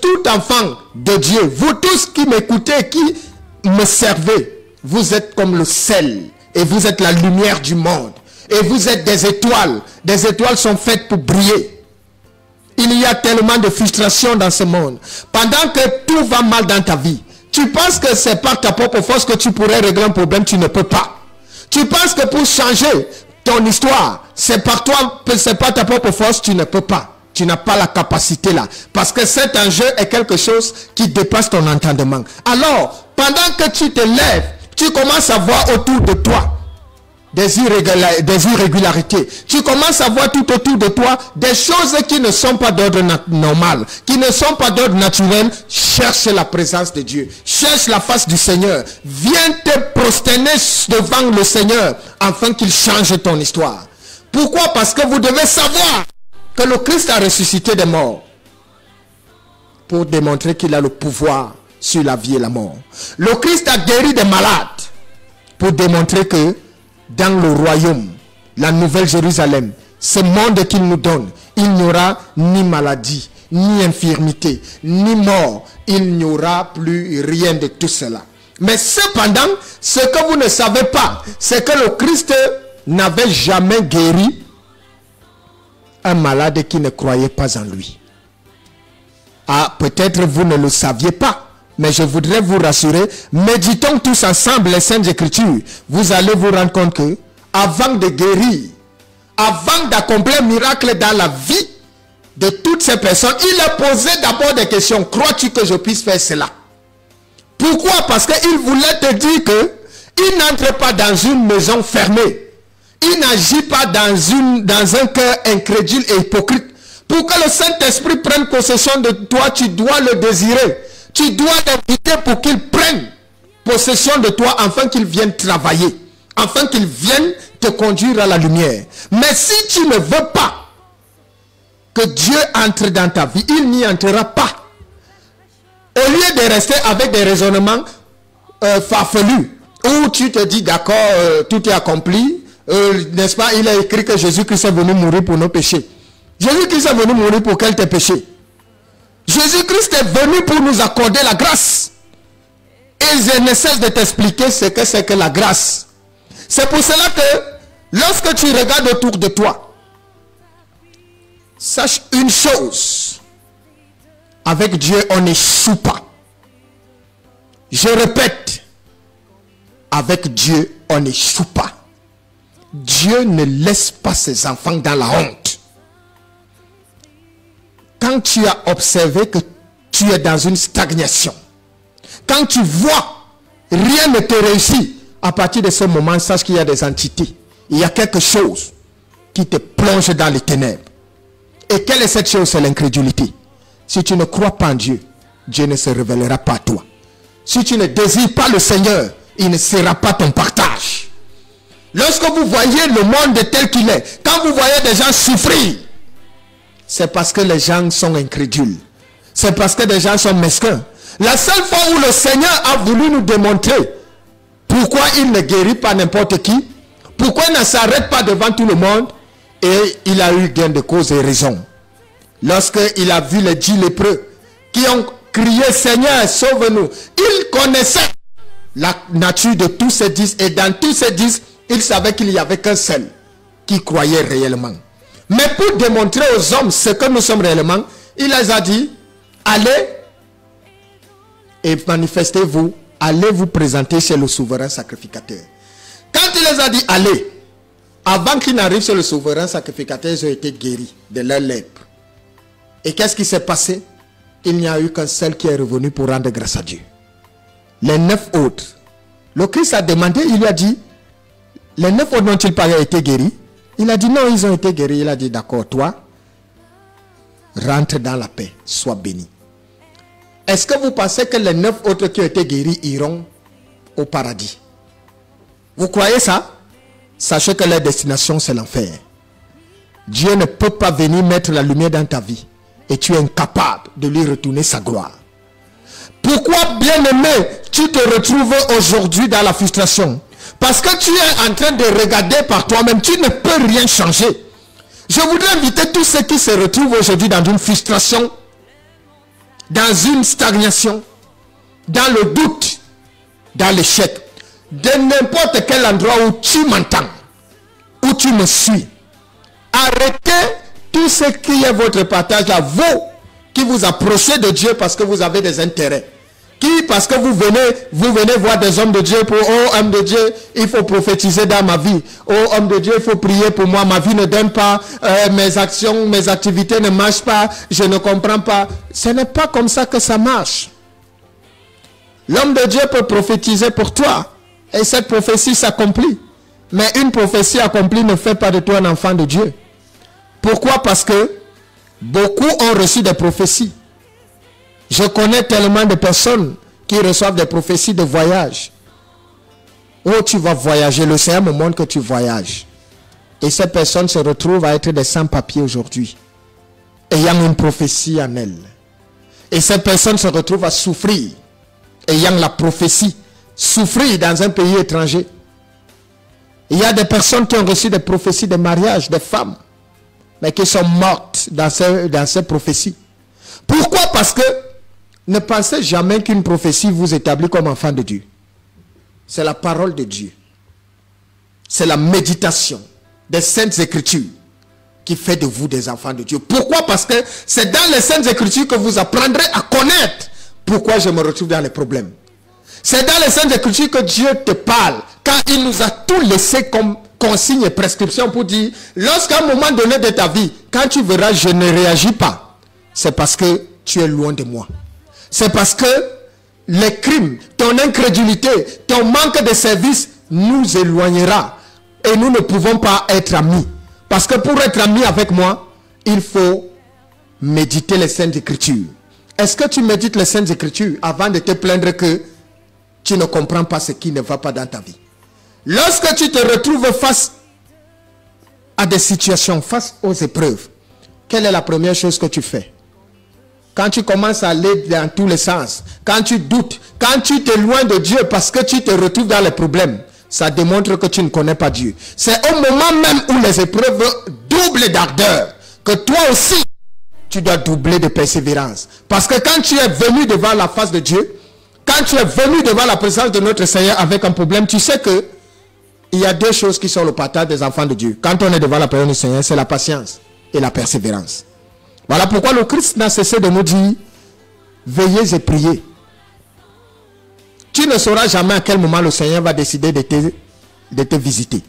tout enfant de Dieu, vous tous qui m'écoutez, qui me servez, vous êtes comme le sel et vous êtes la lumière du monde. Et vous êtes des étoiles. Des étoiles sont faites pour briller. Il y a tellement de frustration dans ce monde. Pendant que tout va mal dans ta vie, tu penses que c'est par ta propre force que tu pourrais régler un problème, tu ne peux pas. Tu penses que pour changer ton histoire, c'est par toi, c'est pas ta propre force, tu ne peux pas. Tu n'as pas la capacité là. Parce que cet enjeu est quelque chose qui dépasse ton entendement. Alors, pendant que tu te lèves, tu commences à voir autour de toi des irrégularités. Tu commences à voir tout autour de toi des choses qui ne sont pas d'ordre normal, qui ne sont pas d'ordre naturel. Cherche la présence de Dieu. Cherche la face du Seigneur. Viens te prosterner devant le Seigneur afin qu'il change ton histoire. Pourquoi? Parce que vous devez savoir que le Christ a ressuscité des morts pour démontrer qu'il a le pouvoir sur la vie et la mort. Le Christ a guéri des malades pour démontrer que dans le royaume, la nouvelle Jérusalem, ce monde qu'il nous donne, il n'y aura ni maladie, ni infirmité, ni mort. Il n'y aura plus rien de tout cela. Mais cependant, ce que vous ne savez pas, c'est que le Christ n'avait jamais guéri un malade qui ne croyait pas en lui. Ah, peut-être vous ne le saviez pas, Mais je voudrais vous rassurer, méditons tous ensemble les Saintes Écritures. Vous allez vous rendre compte que, avant de guérir, avant d'accomplir un miracle dans la vie de toutes ces personnes, il a posé d'abord des questions. Crois-tu que je puisse faire cela? Pourquoi? Parce qu'il voulait te dire que il n'entre pas dans une maison fermée. Il n'agit pas dans un cœur incrédule et hypocrite. Pour que le Saint-Esprit prenne possession de toi, tu dois le désirer. Tu dois l'inviter pour qu'il prenne possession de toi afin qu'il vienne travailler. Afin qu'il vienne te conduire à la lumière. Mais si tu ne veux pas que Dieu entre dans ta vie, il n'y entrera pas. Au lieu de rester avec des raisonnements farfelus, où tu te dis d'accord, tout est accompli, n'est-ce pas, il a écrit que Jésus-Christ est venu mourir pour nos péchés. Jésus-Christ est venu mourir pour quel tes péchés? Jésus-Christ est venu pour nous accorder la grâce. Et je ne cesse de t'expliquer ce que c'est que la grâce. C'est pour cela que lorsque tu regardes autour de toi, sache une chose. Avec Dieu, on n'échoue pas. Je répète, avec Dieu, on n'échoue pas. Dieu ne laisse pas ses enfants dans la honte. Quand tu as observé que tu es dans une stagnation, quand tu vois rien ne te réussit, à partir de ce moment, sache qu'il y a des entités. Il y a quelque chose qui te plonge dans les ténèbres. Et quelle est cette chose? C'est l'incrédulité. Si tu ne crois pas en Dieu, Dieu ne se révélera pas à toi. Si tu ne désires pas le Seigneur, il ne sera pas ton partage. Lorsque vous voyez le monde tel qu'il est, quand vous voyez des gens souffrir, c'est parce que les gens sont incrédules. C'est parce que les gens sont mesquins. La seule fois où le Seigneur a voulu nous démontrer pourquoi il ne guérit pas n'importe qui, pourquoi il ne s'arrête pas devant tout le monde, et il a eu gain de cause et raison. Lorsqu'il a vu les 10 lépreux qui ont crié Seigneur sauve-nous, il connaissait la nature de tous ces 10, et dans tous ces 10, il savait qu'il n'y avait qu'un seul qui croyait réellement. Mais pour démontrer aux hommes ce que nous sommes réellement, il les a dit, allez et manifestez-vous, allez vous présenter chez le souverain sacrificateur. Quand il les a dit allez, avant qu'ils n'arrivent chez le souverain sacrificateur, ils ont été guéris de leur lèpre. Et qu'est-ce qui s'est passé? Il n'y a eu qu'un seul qui est revenu pour rendre grâce à Dieu. Les 9 autres, le Christ a demandé, il lui a dit, les 9 autres n'ont-ils pas été guéris? Il a dit non, ils ont été guéris. Il a dit d'accord, toi, rentre dans la paix, sois béni. Est-ce que vous pensez que les 9 autres qui ont été guéris iront au paradis? Vous croyez ça? Sachez que leur destination, c'est l'enfer. Dieu ne peut pas venir mettre la lumière dans ta vie et tu es incapable de lui retourner sa gloire. Pourquoi, bien-aimé, tu te retrouves aujourd'hui dans la frustration? Parce que tu es en train de regarder par toi-même, tu ne peux rien changer. Je voudrais inviter tous ceux qui se retrouvent aujourd'hui dans une frustration, dans une stagnation, dans le doute, dans l'échec, de n'importe quel endroit où tu m'entends, où tu me suis. Arrêtez tout ce qui est votre partage là, vous qui vous approchez de Dieu parce que vous avez des intérêts. Qui, parce que vous venez voir des hommes de Dieu pour, oh homme de Dieu, il faut prophétiser dans ma vie. Oh homme de Dieu, il faut prier pour moi, ma vie ne donne pas, mes actions, mes activités ne marchent pas, je ne comprends pas. Ce n'est pas comme ça que ça marche. L'homme de Dieu peut prophétiser pour toi et cette prophétie s'accomplit. Mais une prophétie accomplie ne fait pas de toi un enfant de Dieu. Pourquoi? Parce que beaucoup ont reçu des prophéties. Je connais tellement de personnes qui reçoivent des prophéties de voyage. Où tu vas voyager, le Seigneur me montre que tu voyages. Et ces personnes se retrouvent à être des sans-papiers aujourd'hui, ayant une prophétie en elles. Et ces personnes se retrouvent à souffrir, ayant la prophétie, souffrir dans un pays étranger. Il y a des personnes qui ont reçu des prophéties de mariage, des femmes, mais qui sont mortes dans ces prophéties. Pourquoi? Parce que ne pensez jamais qu'une prophétie vous établit comme enfant de Dieu. C'est la parole de Dieu. C'est la méditation des Saintes Écritures qui fait de vous des enfants de Dieu. Pourquoi? Parce que c'est dans les Saintes Écritures que vous apprendrez à connaître pourquoi je me retrouve dans les problèmes. C'est dans les Saintes Écritures que Dieu te parle, quand il nous a tout laissé comme consigne et prescription pour dire, lorsqu'à un moment donné de ta vie, quand tu verras je ne réagis pas, c'est parce que tu es loin de moi. C'est parce que les crimes, ton incrédulité, ton manque de service nous éloignera et nous ne pouvons pas être amis. Parce que pour être ami avec moi, il faut méditer les Saintes Écritures. Est-ce que tu médites les Saintes Écritures avant de te plaindre que tu ne comprends pas ce qui ne va pas dans ta vie? Lorsque tu te retrouves face à des situations, face aux épreuves, quelle est la première chose que tu fais? Quand tu commences à aller dans tous les sens, quand tu doutes, quand tu t'éloignes de Dieu parce que tu te retrouves dans les problèmes, ça démontre que tu ne connais pas Dieu. C'est au moment même où les épreuves doublent d'ardeur que toi aussi, tu dois doubler de persévérance. Parce que quand tu es venu devant la face de Dieu, quand tu es venu devant la présence de notre Seigneur avec un problème, tu sais que il y a deux choses qui sont le partage des enfants de Dieu. Quand on est devant la présence du Seigneur, c'est la patience et la persévérance. Voilà pourquoi le Christ n'a cessé de nous dire, veillez et priez. Tu ne sauras jamais à quel moment le Seigneur va décider de te visiter.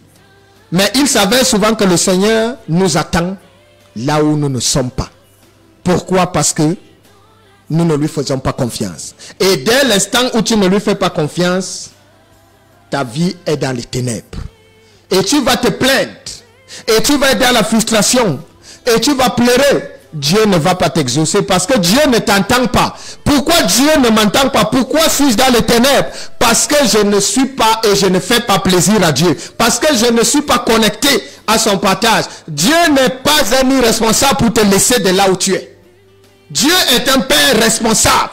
Mais il savait souvent que le Seigneur nous attend là où nous ne sommes pas. Pourquoi? Parce que nous ne lui faisons pas confiance. Et dès l'instant où tu ne lui fais pas confiance, ta vie est dans les ténèbres. Et tu vas te plaindre. Et tu vas être dans la frustration. Et tu vas pleurer. Dieu ne va pas t'exaucer parce que Dieu ne t'entend pas. Pourquoi Dieu ne m'entend pas? Pourquoi suis-je dans les ténèbres? Parce que je ne suis pas et je ne fais pas plaisir à Dieu. Parce que je ne suis pas connecté à son partage. Dieu n'est pas un irresponsable pour te laisser de là où tu es. Dieu est un Père responsable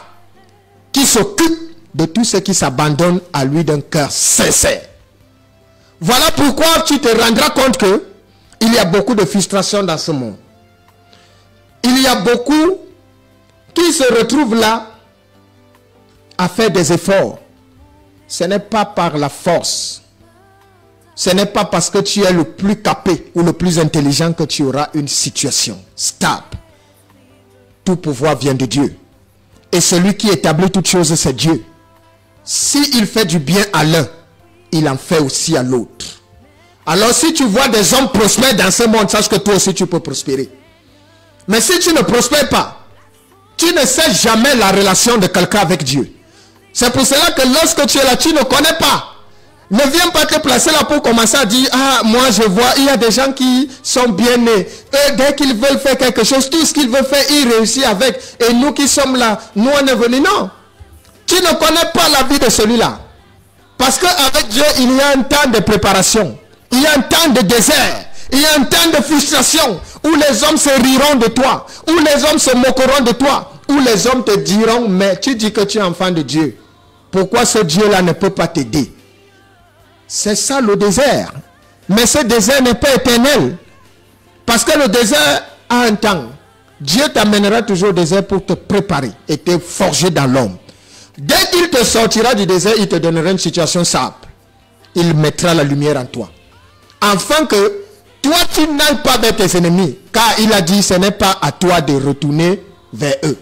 qui s'occupe de tous ceux qui s'abandonnent à lui d'un cœur sincère. Voilà pourquoi tu te rendras compte que il y a beaucoup de frustration dans ce monde. Il y a beaucoup qui se retrouvent là à faire des efforts. Ce n'est pas par la force. Ce n'est pas parce que tu es le plus capé ou le plus intelligent que tu auras une situation stable. Tout pouvoir vient de Dieu. Et celui qui établit toutes choses, c'est Dieu. S'il fait du bien à l'un, il en fait aussi à l'autre. Alors si tu vois des hommes prospères dans ce monde, sache que toi aussi tu peux prospérer. Mais si tu ne prospères pas, tu ne sais jamais la relation de quelqu'un avec Dieu. C'est pour cela que lorsque tu es là, tu ne connais pas. Ne viens pas te placer là pour commencer à dire, ah, moi je vois, il y a des gens qui sont bien nés. Et dès qu'ils veulent faire quelque chose, tout ce qu'ils veulent faire, ils réussissent avec. Et nous qui sommes là, nous on est venus. Non. Tu ne connais pas la vie de celui-là. Parce qu'avec Dieu, il y a un temps de préparation. Il y a un temps de désert. Il y a un temps de frustration où les hommes se riront de toi, où les hommes se moqueront de toi, où les hommes te diront, mais tu dis que tu es enfant de Dieu. Pourquoi ce Dieu-là ne peut pas t'aider? C'est ça le désert. Mais ce désert n'est pas éternel. Parce que le désert a un temps. Dieu t'amènera toujours au désert pour te préparer et te forger dans l'homme. Dès qu'il te sortira du désert, il te donnera une situation simple. Il mettra la lumière en toi. Afin que toi, tu n'ailles pas vers tes ennemis. Car il a dit, ce n'est pas à toi de retourner vers eux.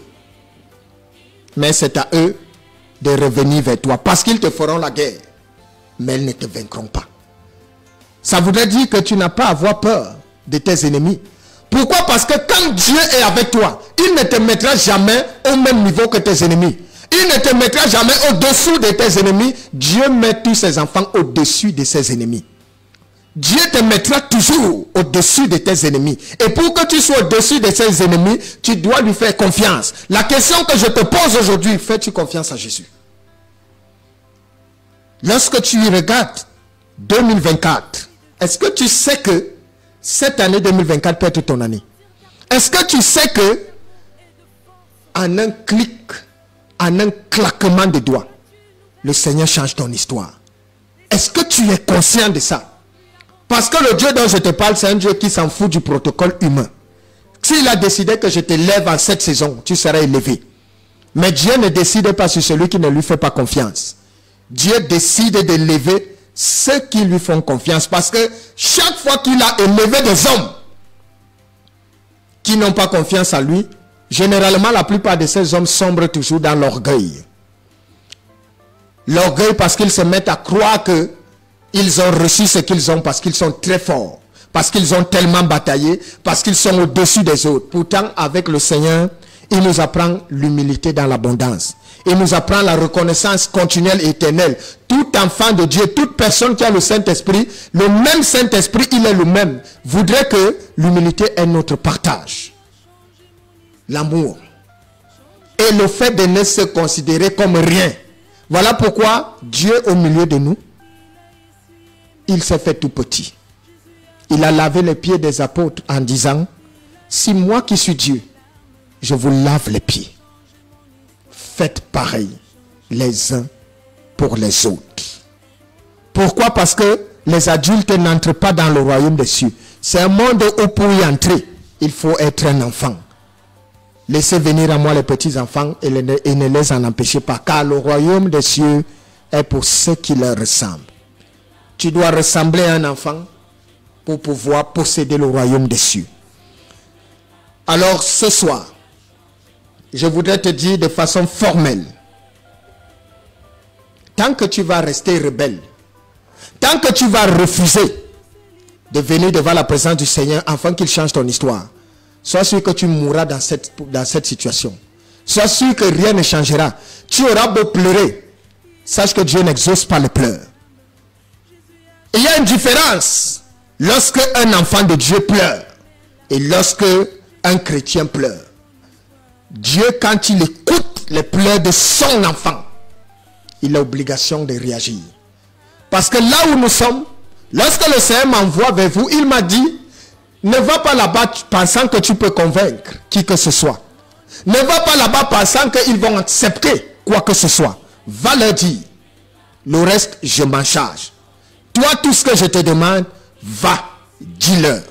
Mais c'est à eux de revenir vers toi. Parce qu'ils te feront la guerre. Mais ils ne te vaincront pas. Ça voudrait dire que tu n'as pas à avoir peur de tes ennemis. Pourquoi? Parce que quand Dieu est avec toi, il ne te mettra jamais au même niveau que tes ennemis. Il ne te mettra jamais au-dessous de tes ennemis. Dieu met tous ses enfants au-dessus de ses ennemis. Dieu te mettra toujours au-dessus de tes ennemis. Et pour que tu sois au-dessus de tes ennemis, tu dois lui faire confiance. La question que je te pose aujourd'hui, fais-tu confiance à Jésus? Lorsque tu regardes 2024, est-ce que tu sais que cette année 2024 peut être ton année? Est-ce que tu sais que en un clic, en un claquement de doigts, le Seigneur change ton histoire? Est-ce que tu es conscient de ça? Parce que le Dieu dont je te parle, c'est un Dieu qui s'en fout du protocole humain. S'il a décidé que je te lève en cette saison, tu seras élevé. Mais Dieu ne décide pas sur celui qui ne lui fait pas confiance. Dieu décide d'élever ceux qui lui font confiance. Parce que chaque fois qu'il a élevé des hommes qui n'ont pas confiance en lui, Généralement, la plupart de ces hommes sombrent toujours dans l'orgueil. L'orgueil parce qu'ils se mettent à croire qu'ils ont reçu ce qu'ils ont parce qu'ils sont très forts, parce qu'ils ont tellement bataillé, parce qu'ils sont au-dessus des autres. Pourtant, avec le Seigneur, il nous apprend l'humilité dans l'abondance. Il nous apprend la reconnaissance continuelle et éternelle. Tout enfant de Dieu, toute personne qui a le Saint-Esprit, le même Saint-Esprit, il est le même, voudrait que l'humilité est notre partage. L'amour. Et le fait de ne se considérer comme rien. Voilà pourquoi Dieu au milieu de nous, il s'est fait tout petit. Il a lavé les pieds des apôtres en disant, si moi qui suis Dieu, je vous lave les pieds. Faites pareil les uns pour les autres. Pourquoi? Parce que les adultes n'entrent pas dans le royaume des cieux. C'est un monde où pour y entrer, il faut être un enfant. Laissez venir à moi les petits enfants et ne les en empêchez pas, car le royaume des cieux est pour ceux qui leur ressemblent. Tu dois ressembler à un enfant pour pouvoir posséder le royaume des cieux. Alors ce soir, je voudrais te dire de façon formelle, tant que tu vas rester rebelle, tant que tu vas refuser de venir devant la présence du Seigneur afin qu'il change ton histoire, sois sûr que tu mourras dans cette situation. Sois sûr que rien ne changera. Tu auras beau pleurer, sache que Dieu n'exauce pas les pleurs. Il y a une différence lorsque un enfant de Dieu pleure et lorsque un chrétien pleure. Dieu, quand il écoute les pleurs de son enfant, il a l'obligation de réagir. Parce que là où nous sommes, lorsque le Seigneur m'envoie vers vous, il m'a dit, ne va pas là-bas pensant que tu peux convaincre qui que ce soit. Ne va pas là-bas pensant qu'ils vont accepter quoi que ce soit. Va leur dire, le reste, je m'en charge. Toi, tout ce que je te demande, va, dis-leur.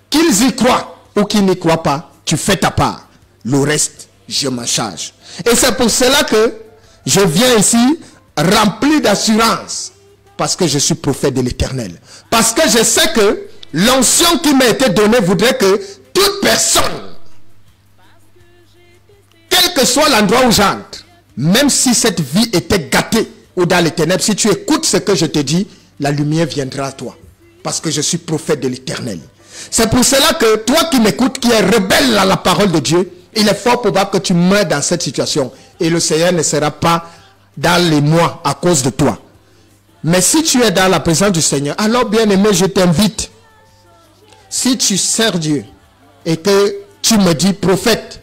Qu'ils y croient ou qu'ils n'y croient pas, tu fais ta part. Le reste, je m'en charge. Et c'est pour cela que je viens ici rempli d'assurance. Parce que je suis prophète de l'Éternel. Parce que je sais que l'onction qui m'a été donnée voudrait que toute personne, quel que soit l'endroit où j'entre, même si cette vie était gâtée ou dans les ténèbres, si tu écoutes ce que je te dis, la lumière viendra à toi. Parce que je suis prophète de l'Éternel. C'est pour cela que toi qui m'écoutes, qui es rebelle à la parole de Dieu, il est fort probable que tu meurs dans cette situation. Et le Seigneur ne sera pas dans les mois à cause de toi. Mais si tu es dans la présence du Seigneur, alors bien aimé, je t'invite. Si tu sers Dieu et que tu me dis, prophète,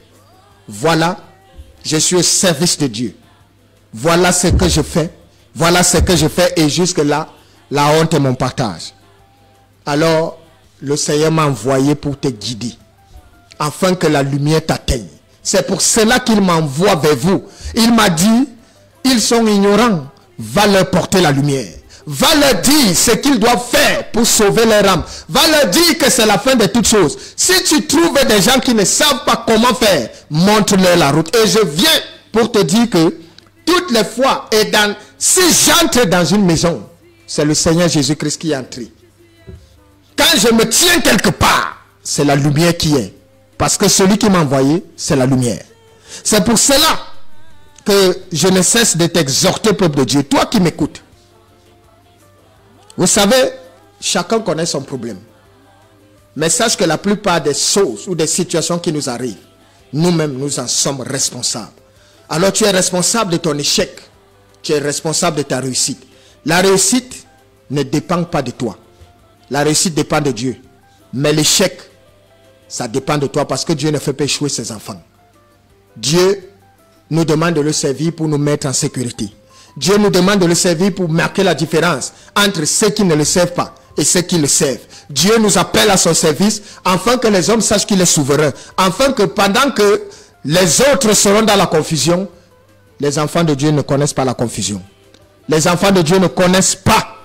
voilà, je suis au service de Dieu. Voilà ce que je fais. Voilà ce que je fais. Et jusque-là, la honte est mon partage. Alors, le Seigneur m'a envoyé pour te guider, afin que la lumière t'atteigne. C'est pour cela qu'il m'envoie vers vous. Il m'a dit, ils sont ignorants. Va leur porter la lumière. Va leur dire ce qu'ils doivent faire pour sauver leur âme. Va leur dire que c'est la fin de toutes choses. Si tu trouves des gens qui ne savent pas comment faire, montre-leur la route. Et je viens pour te dire que toutes les fois, si j'entre dans une maison, c'est le Seigneur Jésus-Christ qui est entré. Quand je me tiens quelque part, c'est la lumière qui est. Parce que celui qui m'a envoyé, c'est la lumière. C'est pour cela que je ne cesse de t'exhorter, peuple de Dieu. Toi qui m'écoutes. Vous savez, chacun connaît son problème. Mais sache que la plupart des choses ou des situations qui nous arrivent, nous-mêmes, nous en sommes responsables. Alors tu es responsable de ton échec. Tu es responsable de ta réussite. La réussite ne dépend pas de toi. La réussite dépend de Dieu. Mais l'échec, ça dépend de toi parce que Dieu ne fait pas échouer ses enfants. Dieu nous demande de le servir pour nous mettre en sécurité. Dieu nous demande de le servir pour marquer la différence entre ceux qui ne le servent pas et ceux qui le servent. Dieu nous appelle à son service afin que les hommes sachent qu'il est souverain. Afin que pendant que les autres seront dans la confusion, les enfants de Dieu ne connaissent pas la confusion. Les enfants de Dieu ne connaissent pas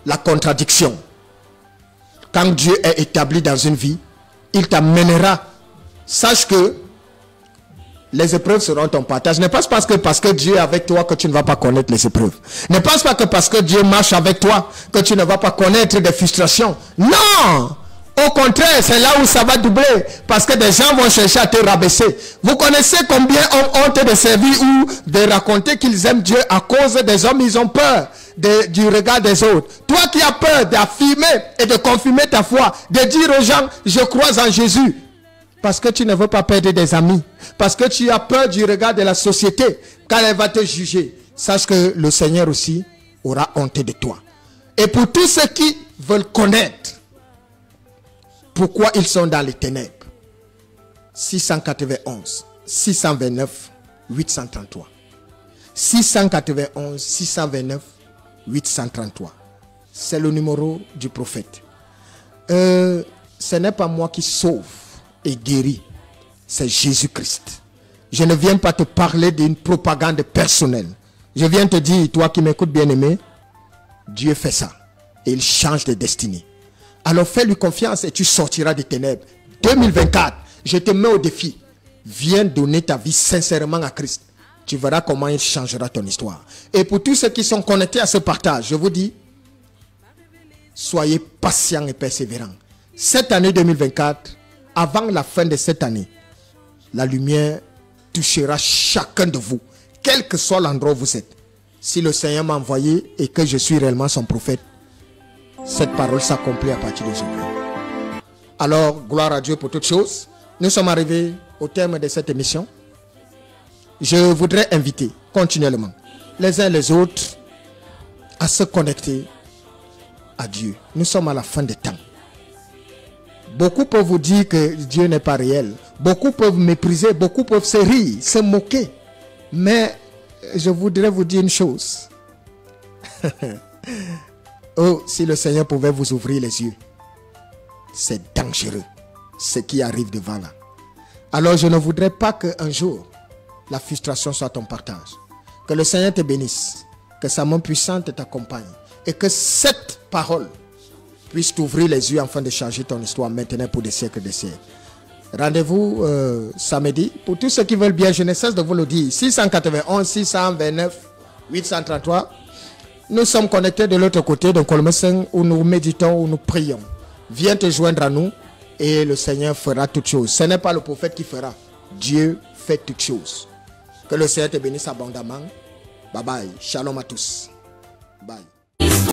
la contradiction. Quand Dieu est établi dans une vie, il t'amènera. Sache que les épreuves seront ton partage. Ne pense pas que parce que Dieu est avec toi que tu ne vas pas connaître les épreuves. Ne pense pas que parce que Dieu marche avec toi que tu ne vas pas connaître des frustrations. Non! Au contraire, c'est là où ça va doubler. Parce que des gens vont chercher à te rabaisser. Vous connaissez combien ont honte de servir ou de raconter qu'ils aiment Dieu à cause des hommes. Ils ont peur du regard des autres. Toi qui as peur d'affirmer et de confirmer ta foi, de dire aux gens, je crois en Jésus. Parce que tu ne veux pas perdre des amis. Parce que tu as peur du regard de la société. Quand elle va te juger. Sache que le Seigneur aussi aura honte de toi. Et pour tous ceux qui veulent connaître pourquoi ils sont dans les ténèbres, 691, 629, 833. 691, 629, 833. C'est le numéro du prophète. Ce n'est pas moi qui sauve et guérit, c'est Jésus-Christ. Je ne viens pas te parler d'une propagande personnelle. Je viens te dire, toi qui m'écoutes bien-aimé, Dieu fait ça. Et il change de destinée. Alors fais-lui confiance et tu sortiras des ténèbres. 2024, je te mets au défi. Viens donner ta vie sincèrement à Christ. Tu verras comment il changera ton histoire. Et pour tous ceux qui sont connectés à ce partage, je vous dis, soyez patients et persévérants. Cette année 2024, avant la fin de cette année, la lumière touchera chacun de vous, quel que soit l'endroit où vous êtes. Si le Seigneur m'a envoyé et que je suis réellement son prophète, cette parole s'accomplit à partir d'aujourd'hui. Alors, gloire à Dieu pour toutes choses. Nous sommes arrivés au terme de cette émission. Je voudrais inviter continuellement les uns les autres à se connecter à Dieu. Nous sommes à la fin des temps. Beaucoup peuvent vous dire que Dieu n'est pas réel. Beaucoup peuvent mépriser, beaucoup peuvent se rire, se moquer. Mais je voudrais vous dire une chose. Oh, si le Seigneur pouvait vous ouvrir les yeux. C'est dangereux ce qui arrive devant là. Alors je ne voudrais pas qu'un jour la frustration soit ton partage. Que le Seigneur te bénisse. Que sa main puissante t'accompagne. Et que cette parole puisse t'ouvrir les yeux afin de changer ton histoire maintenant pour des siècles et des siècles. Rendez-vous samedi. Pour tous ceux qui veulent bien, je ne cesse de vous le dire. 691, 629, 833. Nous sommes connectés de l'autre côté de Kolmesen où nous méditons, où nous prions. Viens te joindre à nous et le Seigneur fera toutes choses. Ce n'est pas le prophète qui fera. Dieu fait toutes choses. Que le Seigneur te bénisse abondamment. Bye bye. Shalom à tous. Bye.